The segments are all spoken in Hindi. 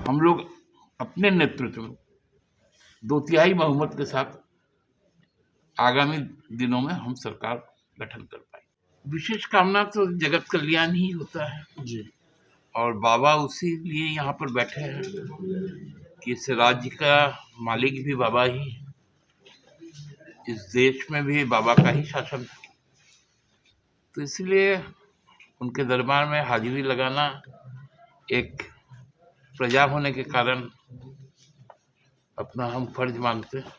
हम लोग अपने नेतृत्व में 2/3 बहुमत के साथ आगामी दिनों में हम सरकार गठन कर पाए। विशेष कामना तो जगत कल्याण ही होता है जी, और बाबा उसी लिए यहाँ पर बैठे हैं कि इस राज्य का मालिक भी बाबा ही है, इस देश में भी बाबा का ही शासन है। तो इसलिए उनके दरबार में हाजिरी लगाना एक प्रजा होने के कारण अपना हम फर्ज मानते हैं,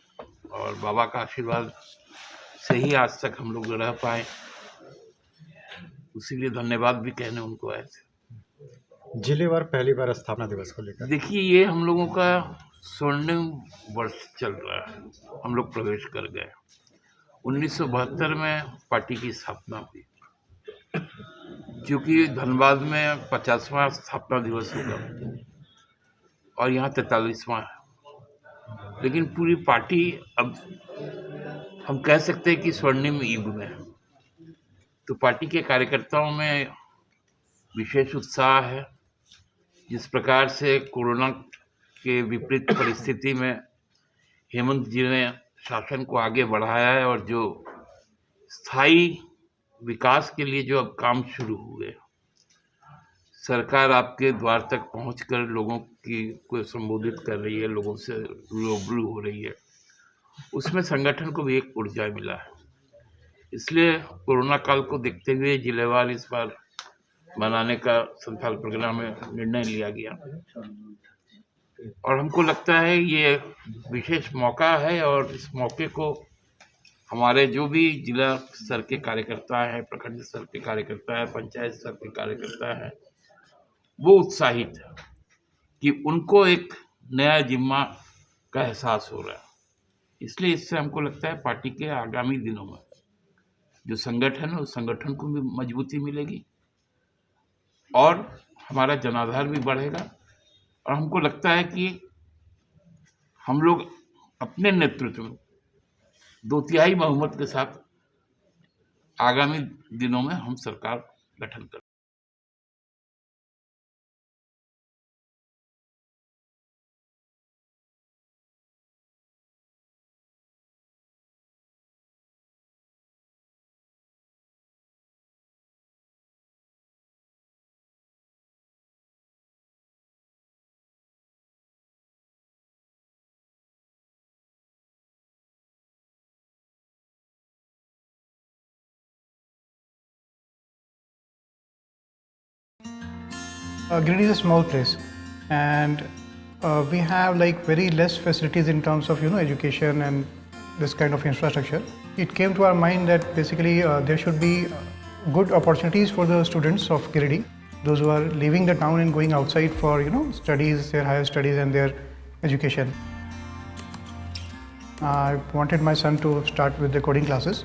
और बाबा का आशीर्वाद से ही आज तक हम लोग रह पाए, उसीलिए धन्यवाद भी कहने उनको आए थे। जिलेवार पहली बार स्थापना दिवस को लेकर देखिए, ये हम लोगों का स्वर्णिम वर्ष चल रहा है। हम लोग प्रवेश कर गए। 1972 में पार्टी की स्थापना हुई, क्योंकि धनबाद में 50वां स्थापना दिवस होगा और यहाँ 43वां है। लेकिन पूरी पार्टी अब हम कह सकते हैं कि स्वर्णिम युग में है। तो पार्टी के कार्यकर्ताओं में विशेष उत्साह है। जिस प्रकार से कोरोना के विपरीत परिस्थिति में हेमंत जी ने शासन को आगे बढ़ाया है, और जो स्थायी विकास के लिए जो अब काम शुरू हुए, सरकार आपके द्वार तक पहुंचकर लोगों को संबोधित कर रही है, लोगों से रूबरू हो रही है, उसमें संगठन को भी एक ऊर्जा मिला है। इसलिए कोरोना काल को देखते हुए जिलेवार इस बार मनाने का संथाल प्रोग्राम में निर्णय लिया गया, और हमको लगता है ये विशेष मौका है, और इस मौके को हमारे जो भी जिला स्तर के कार्यकर्ता हैं, प्रखंड स्तर के कार्यकर्ता हैं, पंचायत स्तर के कार्यकर्ता हैं, वो उत्साहित है कि उनको एक नया जिम्मा का एहसास हो रहा है। इसलिए इससे हमको लगता है पार्टी के आगामी दिनों में जो संगठन है, उस संगठन को भी मजबूती मिलेगी और हमारा जनाधार भी बढ़ेगा। और हमको लगता है कि हम लोग अपने नेतृत्व में 2/3 बहुमत के साथ आगामी दिनों में हम सरकार गठन करें। Giridih is a small place, and we have like very less facilities in terms of education and this kind of infrastructure. It came to our mind that basically there should be good opportunities for the students of Giridih, those who are leaving the town and going outside for studies, their higher studies and their education. I wanted my son to start with the coding classes,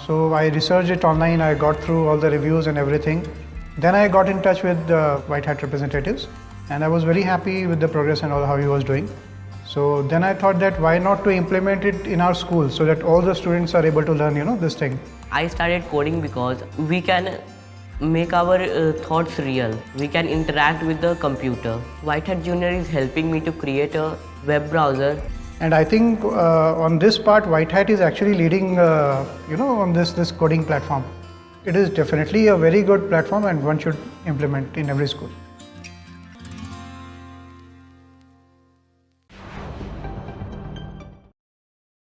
so I researched it online. I got through all the reviews and everything. Then I got in touch with the White Hat representatives, and I was very happy with the progress and all how he was doing. So then I thought that why not to implement it in our school so that all the students are able to learn this thing. I started coding because we can make our thoughts real. We can interact with the computer. White Hat Junior is helping me to create a web browser. And I think on this part, White Hat is actually leading, on this coding platform. It is definitely a very good platform, and one should implement in every school.